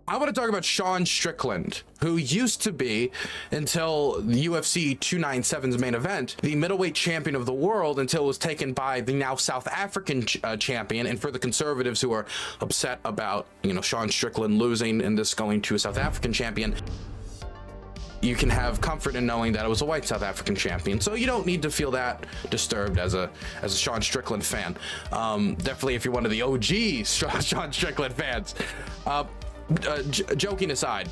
I want to talk about Sean Strickland, who used to be, until the UFC 297's main event, the middleweight champion of the world until it was taken by the now South African champion. And for the conservatives who are upset about, you know, Sean Strickland losing and this going to a South African champion, you can have comfort in knowing that it was a white South African champion. So you don't need to feel that disturbed as a Sean Strickland fan. Definitely if you're one of the OG Sean Strickland fans. Joking aside,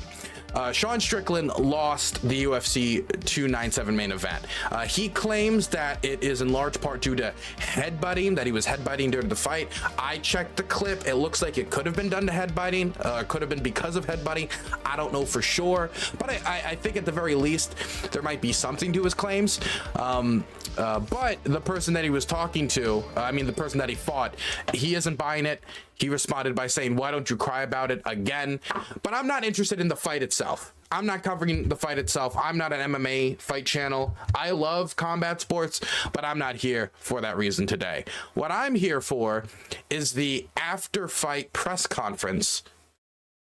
Sean Strickland lost the UFC 297 main event. He claims that it is in large part due to headbutting, that he was headbutting during the fight. I checked the clip. It looks like it could have been done to headbutting, could have been because of headbutting. I don't know for sure, but I think at the very least there might be something to his claims. But the person that he was talking to, the person that he fought, he isn't buying it. He responded by saying, "Why don't you cry about it again?" But I'm not interested in the fight itself. I'm not covering the fight itself. I'm not an MMA fight channel. I love combat sports, but I'm not here for that reason today. What I'm here for is the after fight press conference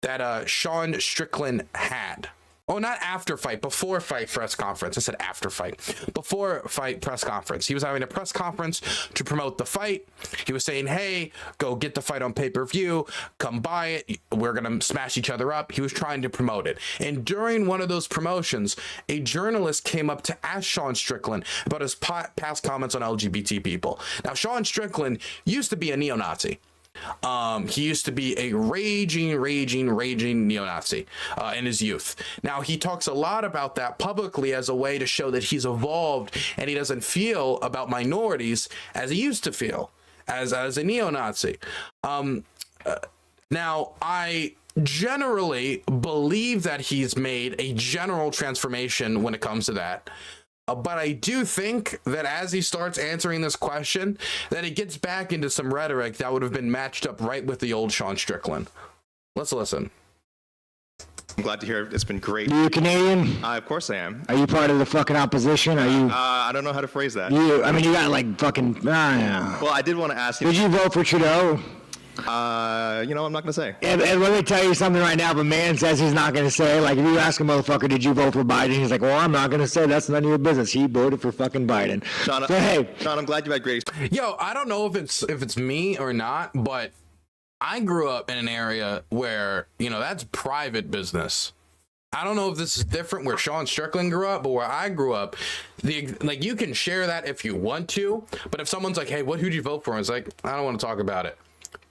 that Sean Strickland had. Oh, not after fight, before fight press conference. I said after fight. Before fight press conference. He was having a press conference to promote the fight. He was saying, hey, go get the fight on pay-per-view. Come buy it. We're going to smash each other up. He was trying to promote it. And during one of those promotions, a journalist came up to ask Sean Strickland about his past comments on LGBT people. Now, Sean Strickland used to be a neo-Nazi. He used to be a raging neo-Nazi in his youth. Now, he talks a lot about that publicly as a way to show that he's evolved and he doesn't feel about minorities as he used to feel as a neo-Nazi. Now, I generally believe that he's made a general transformation when it comes to that. But I do think that as he starts answering this question, that it gets back into some rhetoric that would have been matched up right with the old Sean Strickland. Let's listen. I'm glad to hear it. It's been great. Are you Canadian? Of course I am. Are you part of the fucking opposition? Are you? I don't know how to phrase that. You got like fucking. Yeah. Well, I did want to ask you. Did you vote for Trudeau? I'm not going to say. And let me tell you something right now. If a man says he's not going to say, like, if you ask a motherfucker, did you vote for Biden? He's like, well, I'm not going to say. That's none of your business. He voted for fucking Biden. Sean, so, hey. Sean, I'm glad you had great. Yo, I don't know if it's me or not, but I grew up in an area where, that's private business. I don't know if this is different where Sean Strickland grew up, but where I grew up, you can share that if you want to, but if someone's like, hey, who'd you vote for? It's like, I don't want to talk about it.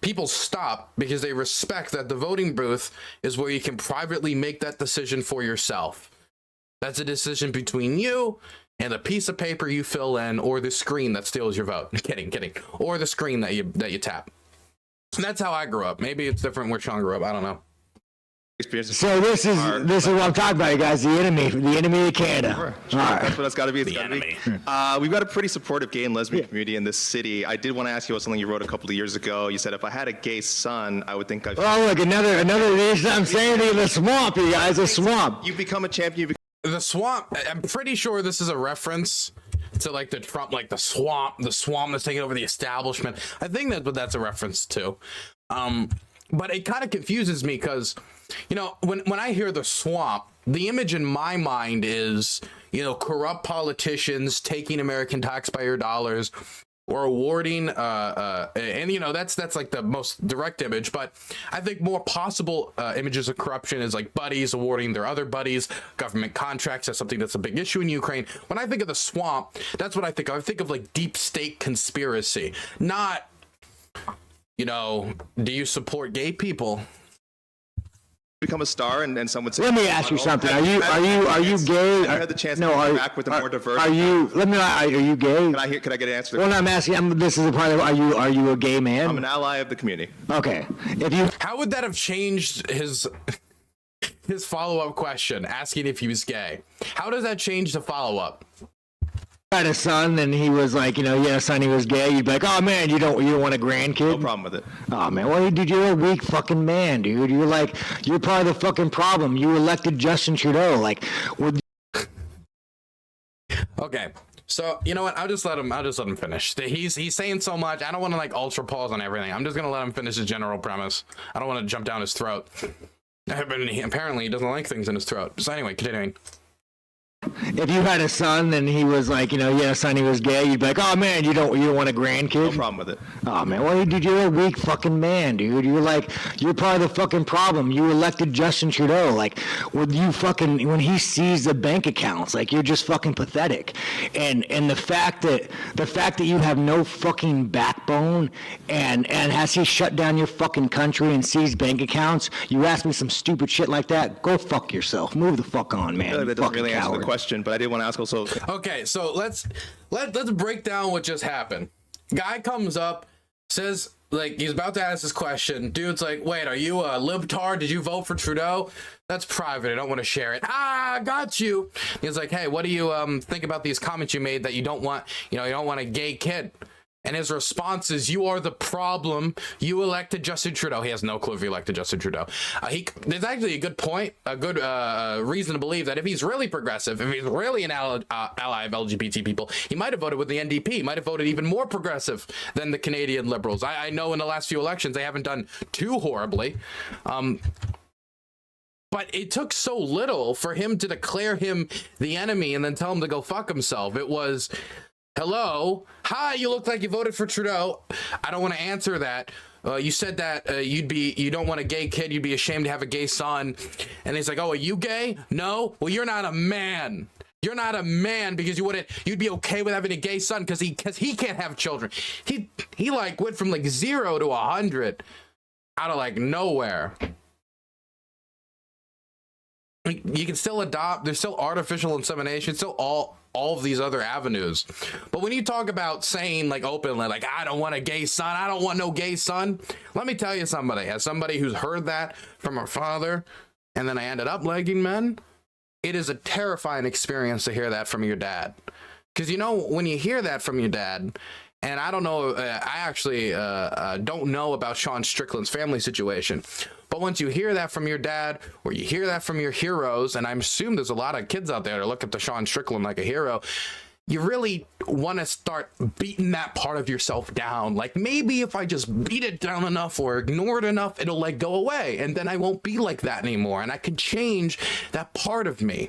People stop because they respect that the voting booth is where you can privately make that decision for yourself. That's a decision between you and the piece of paper you fill in or the screen that steals your vote. Kidding. Or the screen that you tap. And that's how I grew up. Maybe it's different where Sean grew up. I don't know. So this is what I'm talking about, you guys. The enemy of Canada. Sure. That's what it's got to be. It's got to be. We've got a pretty supportive gay and lesbian community in this city. I did want to ask you about something you wrote a couple of years ago. You said if I had a gay son, I would think I'd. Oh, look, another reason I'm saying to you, the swamp, you guys, the swamp. You become a champion. The swamp. I'm pretty sure this is a reference to like the Trump, like the swamp that's taking over the establishment. I think that's what that's a reference to. But it kind of confuses me because, when I hear the swamp, the image in my mind is, corrupt politicians taking American taxpayer dollars or awarding, that's like the most direct image. But I think more possible images of corruption is like buddies awarding their other buddies, government contracts. That's something that's a big issue in Ukraine. When I think of the swamp, that's what I think of. I think of like deep state conspiracy, not, do you support gay people? Become a star and someone say, let me ask you something. Are you gay? I had the chance to interact with a more diverse. Are you gay? Could I get an answer? Well, I'm asking. This is a part of. Are you a gay man? I'm an ally of the community. Okay. How would that have changed his follow-up question, asking if he was gay? How does that change the follow-up? Had a son and he was like, son, he was gay, you'd be like, oh man, you don't want a grandkid? No problem with it. Oh man, well, dude, you're a weak fucking man, dude. You're part of the fucking problem. You elected Justin Trudeau, Okay, so you know what? I'll just let him finish. He's saying so much. I don't want to ultra pause on everything. I'm just gonna let him finish his general premise. I don't want to jump down his throat. Apparently he doesn't like things in his throat. So anyway, continuing. If you had a son and he was like, you know, you had a son, he was gay, you'd be like, oh man, you don't want a grandkid? No problem with it. Oh man, well, dude, you're a weak fucking man, dude. You're part of the fucking problem. You elected Justin Trudeau. Like, when he sees the bank accounts, like, you're just fucking pathetic. And the fact that you have no fucking backbone, and has he shut down your fucking country and seized bank accounts? You ask me some stupid shit like that? Go fuck yourself. Move the fuck on, man. That doesn't really answer coward. the question, but I did want to ask also. Okay, so let's break down what just happened. Guy comes up, says, like, he's about to ask this question. Dude's like, wait, are you a libtard? Did you vote for Trudeau? That's private. I don't want to share it. Got you. He's like, hey, what do you think about these comments you made that you don't want a gay kid? And his response is, you are the problem. You elected Justin Trudeau. He has no clue if he elected Justin Trudeau. There's actually a good point, a good reason to believe that if he's really progressive, if he's really an ally of LGBT people, he might have voted with the NDP. He might have voted even more progressive than the Canadian Liberals. I know in the last few elections, they haven't done too horribly. But it took so little for him to declare him the enemy and then tell him to go fuck himself. It was... hello, hi, you look like you voted for Trudeau. I don't want to answer that. You said that you don't want a gay kid, you'd be ashamed to have a gay son. And he's like, oh, are you gay? No? Well, you're not a man. You're not a man because you'd be okay with having a gay son because he can't have children. He like went from like 0 to 100 out of like nowhere. You can still adopt, there's still artificial insemination, still all of these other avenues. But when you talk about saying like openly, like, I don't want a gay son, I don't want no gay son, let me tell you somebody, as somebody who's heard that from her father, and then I ended up liking men, it is a terrifying experience to hear that from your dad. Because, you know, when you hear that from your dad, and I don't know, I actually don't know about Sean Strickland's family situation. But once you hear that from your dad, or you hear that from your heroes, and I assume there's a lot of kids out there that look at the Sean Strickland like a hero, you really want to start beating that part of yourself down. Like, maybe if I just beat it down enough or ignore it enough, it'll like go away. And then I won't be like that anymore. And I can change that part of me.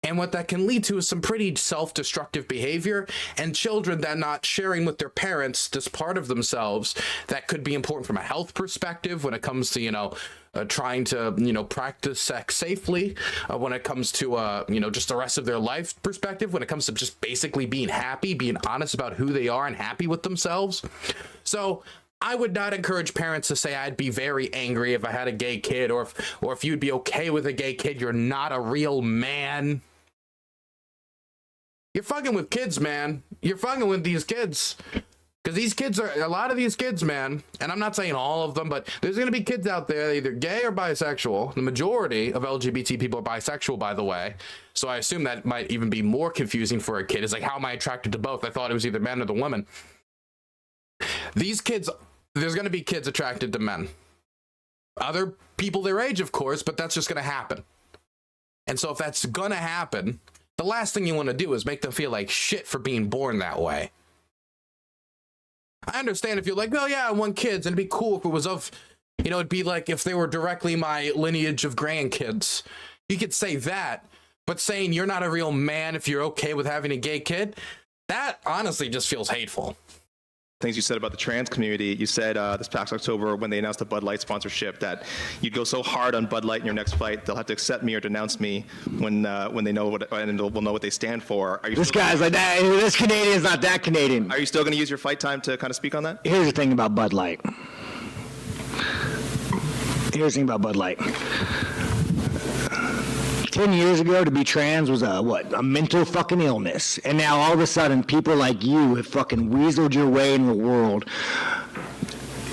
And what that can lead to is some pretty self-destructive behavior, and children that not sharing with their parents this part of themselves that could be important from a health perspective when it comes to, trying to, practice sex safely, when it comes to, just the rest of their life perspective, when it comes to just basically being happy, being honest about who they are and happy with themselves. So I would not encourage parents to say I'd be very angry if I had a gay kid, or if you'd be okay with a gay kid, you're not a real man. You're fucking with kids, man. You're fucking with these kids. Because these kids are, a lot of these kids, man, and I'm not saying all of them, but there's going to be kids out there, either gay or bisexual. The majority of LGBT people are bisexual, by the way. So I assume that might even be more confusing for a kid. It's like, how am I attracted to both? I thought it was either men or the women. These kids, there's going to be kids attracted to men. Other people their age, of course, but that's just going to happen. And so if that's going to happen, the last thing you want to do is make them feel like shit for being born that way. I understand if you're like, oh yeah, I want kids, and it'd be cool if it was of, it'd be like if they were directly my lineage of grandkids. You could say that, but saying you're not a real man if you're okay with having a gay kid, that honestly just feels hateful. Things you said about the trans community. You said this past October when they announced the Bud Light sponsorship that you'd go so hard on Bud Light in your next fight, they'll have to accept me or denounce me when they know what, and will know what they stand for. Are you this guy's like that. This Canadian's not that Canadian. Are you still going to use your fight time to kind of speak on that? Here's the thing about Bud Light. 10 years ago, to be trans was a mental fucking illness. And now all of a sudden, people like you have fucking weaseled your way in the world.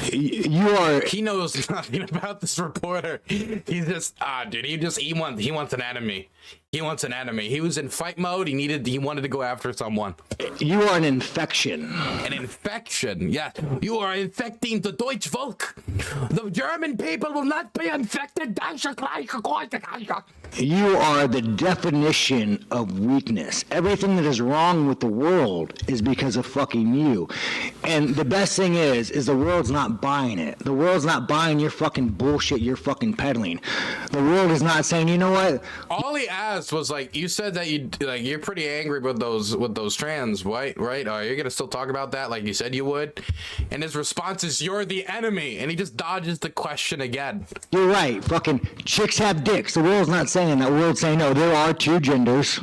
He knows nothing about this reporter. He's just, he wants an enemy. He wants an enemy. He was in fight mode. He wanted to go after someone. You are an infection. An infection. Yeah. You are infecting the Deutsch Volk. The German people will not be infected. You are the definition of weakness. Everything that is wrong with the world is because of fucking you. And the best thing is the world's not buying it. The world's not buying your fucking bullshit you're fucking peddling. The world is not saying, you know what? All he asked was like, you said that you're pretty angry with those trans, right? You're gonna still talk about that like you said you would? And his response is, you're the enemy. And he just dodges the question again. You're right. Fucking chicks have dicks. The world's not saying that. The world's saying, no, there are two genders.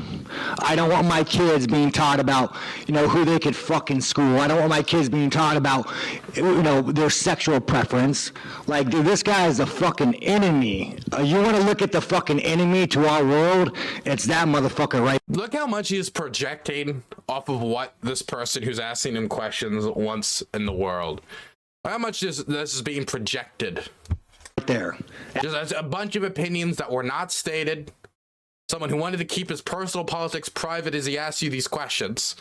I don't want my kids being taught about, who they could fuck in school. I don't want my kids being taught about, their sexual preference. Like, dude, this guy is a fucking enemy. You want to look at the fucking enemy to our world? It's that motherfucker right. Look how much he's projecting off of what this person who's asking him questions wants in the world. How much this is being projected. There. Just a bunch of opinions that were not stated. Someone who wanted to keep his personal politics private as he asked you these questions.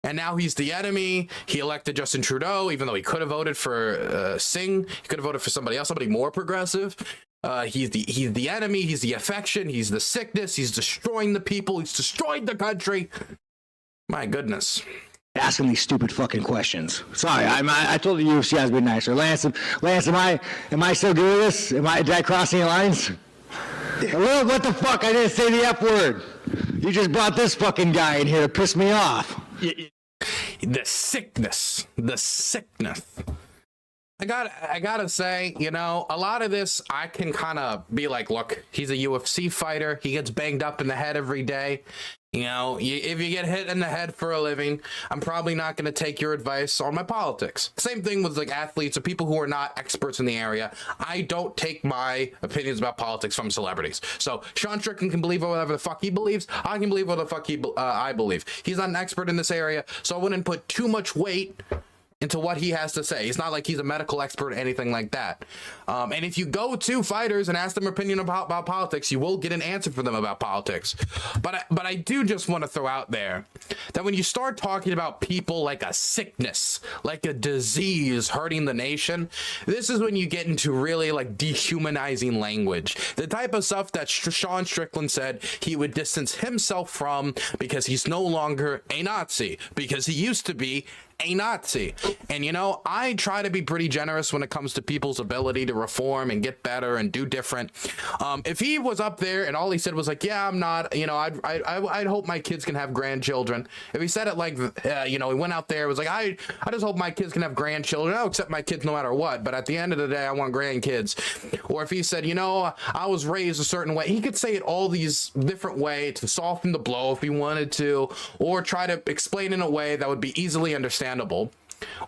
And now he's the enemy. He elected Justin Trudeau, even though he could have voted for Singh. He could have voted for somebody else, somebody more progressive. He's the enemy. He's the affection. He's the sickness. He's destroying the people. He's destroyed the country. My goodness. Asking these stupid fucking questions. Sorry, I told the UFC I was being nicer. Lance, am I still doing this? Did I cross any lines? What the fuck? I didn't say the F word. You just brought this fucking guy in here to piss me off. The sickness. I gotta say, a lot of this I can kind of be like, look, he's a UFC fighter. He gets banged up in the head every day. If you get hit in the head for a living, I'm probably not going to take your advice on my politics. Same thing with like athletes or people who are not experts in the area. I don't take my opinions about politics from celebrities. So Sean Strickland can believe whatever the fuck he believes. I can believe whatever the fuck I believe. He's not an expert in this area, so I wouldn't put too much weight into what he has to say. It's not like he's a medical expert or anything like that. And if you go to fighters and ask them opinion about politics, you will get an answer from them about politics. But I do just want to throw out there that when you start talking about people like a sickness, like a disease hurting the nation, this is when you get into really like dehumanizing language. The type of stuff that Sean Strickland said he would distance himself from because he's no longer a Nazi, because he used to be a Nazi. And I try to be pretty generous when it comes to people's ability to reform and get better and do different. If he was up there and all he said was like, yeah, I'm not, I'd hope my kids can have grandchildren. If he said it like, he went out there, was like, I just hope my kids can have grandchildren. I'll accept my kids no matter what, but at the end of the day, I want grandkids. Or if he said, I was raised a certain way, he could say it all these different ways to soften the blow if he wanted to, or try to explain in a way that would be easily understandable.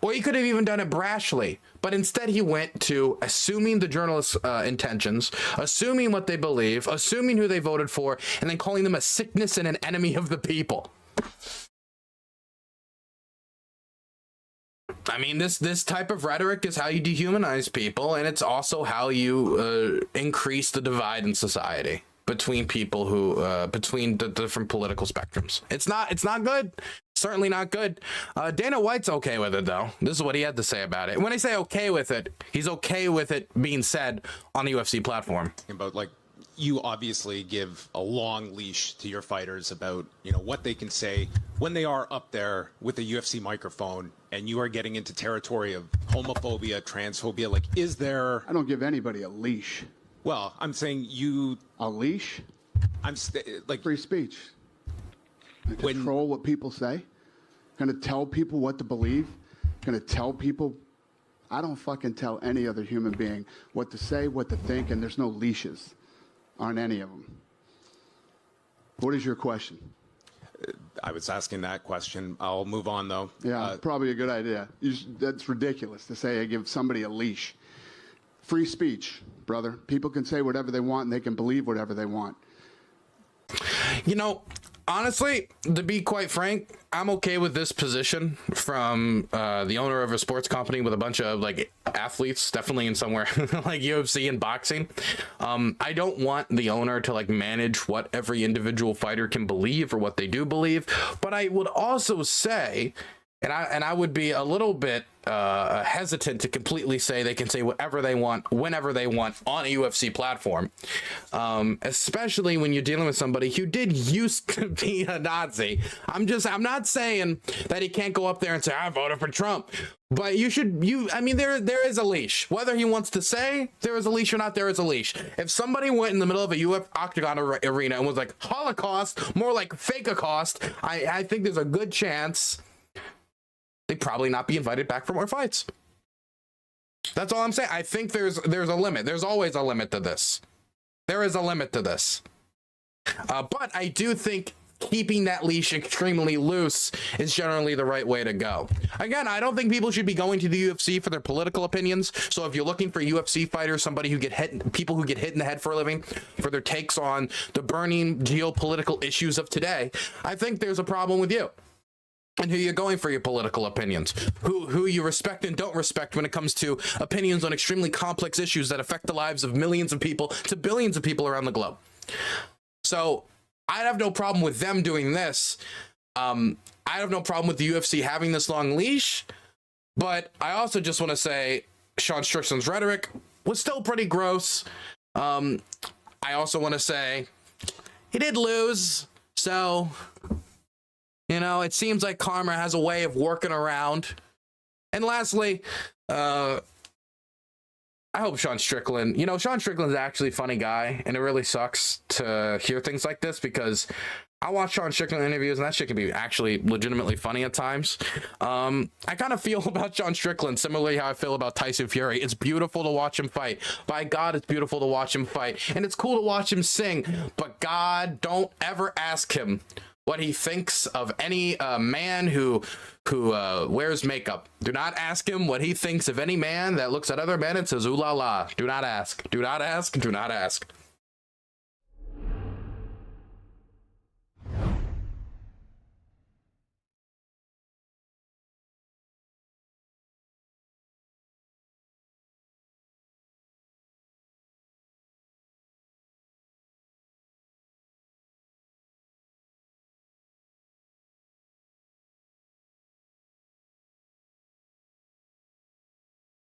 Or he could have even done it brashly, but instead he went to assuming the journalists' intentions, assuming what they believe, assuming who they voted for, and then calling them a sickness and an enemy of the people. I mean, this type of rhetoric is how you dehumanize people, and it's also how you increase the divide in society between people who between the different political spectrums. It's not good. Certainly not good. Dana White's okay with it, though. This is what he had to say about it. And when I say okay with it, he's okay with it being said on the UFC platform. About you obviously give a long leash to your fighters about what they can say when they are up there with a UFC microphone, and you are getting into territory of homophobia, transphobia. Is there? I don't give anybody a leash. Well, I'm saying you. A leash? I'm free speech. Control what people say. Going to tell people what to believe. Going to tell people. I don't fucking tell any other human being what to say, what to think, and there's no leashes on any of them. What is your question? I was asking that question. I'll move on, though. Yeah, probably a good idea. That's ridiculous to say I give somebody a leash. Free speech, brother. People can say whatever they want and they can believe whatever they want. honestly, to be quite frank, I'm okay with this position from the owner of a sports company with a bunch of like athletes, definitely in somewhere like UFC and boxing. I don't want the owner to like manage what every individual fighter can believe or what they do believe, but I would also say, and I would be a little bit hesitant to completely say they can say whatever they want, whenever they want on a UFC platform, especially when you're dealing with somebody who did used to be a Nazi. I'm not saying that he can't go up there and say, I voted for Trump. But there is a leash. Whether he wants to say there is a leash or not, there is a leash. If somebody went in the middle of a UFC octagon arena and was like, Holocaust, more like fake-acost, I think there's a good chance they'd probably not be invited back for more fights. That's all I'm saying. I think there's a limit. There's always a limit to this. There is a limit to this. But I do think keeping that leash extremely loose is generally the right way to go. Again, I don't think people should be going to the UFC for their political opinions. So if you're looking for UFC fighters, people who get hit in the head for a living, for their takes on the burning geopolitical issues of today, I think there's a problem with you and who you're going for your political opinions, who you respect and don't respect when it comes to opinions on extremely complex issues that affect the lives of millions of people to billions of people around the globe. So I have no problem with them doing this. I have no problem with the UFC having this long leash, but I also just want to say Sean Strickland's rhetoric was still pretty gross. I also want to say he did lose, so it seems like karma has a way of working around. And lastly, I hope Sean Strickland, Sean Strickland's actually a funny guy, and it really sucks to hear things like this because I watch Sean Strickland interviews and that shit can be actually legitimately funny at times. I kind of feel about Sean Strickland similarly how I feel about Tyson Fury. It's beautiful to watch him fight. By God, it's beautiful to watch him fight. And it's cool to watch him sing. But God, don't ever ask him what he thinks of any man who wears makeup. Do not ask him what he thinks of any man that looks at other men and says, ooh la la. Do not ask. Do not ask. Do not ask.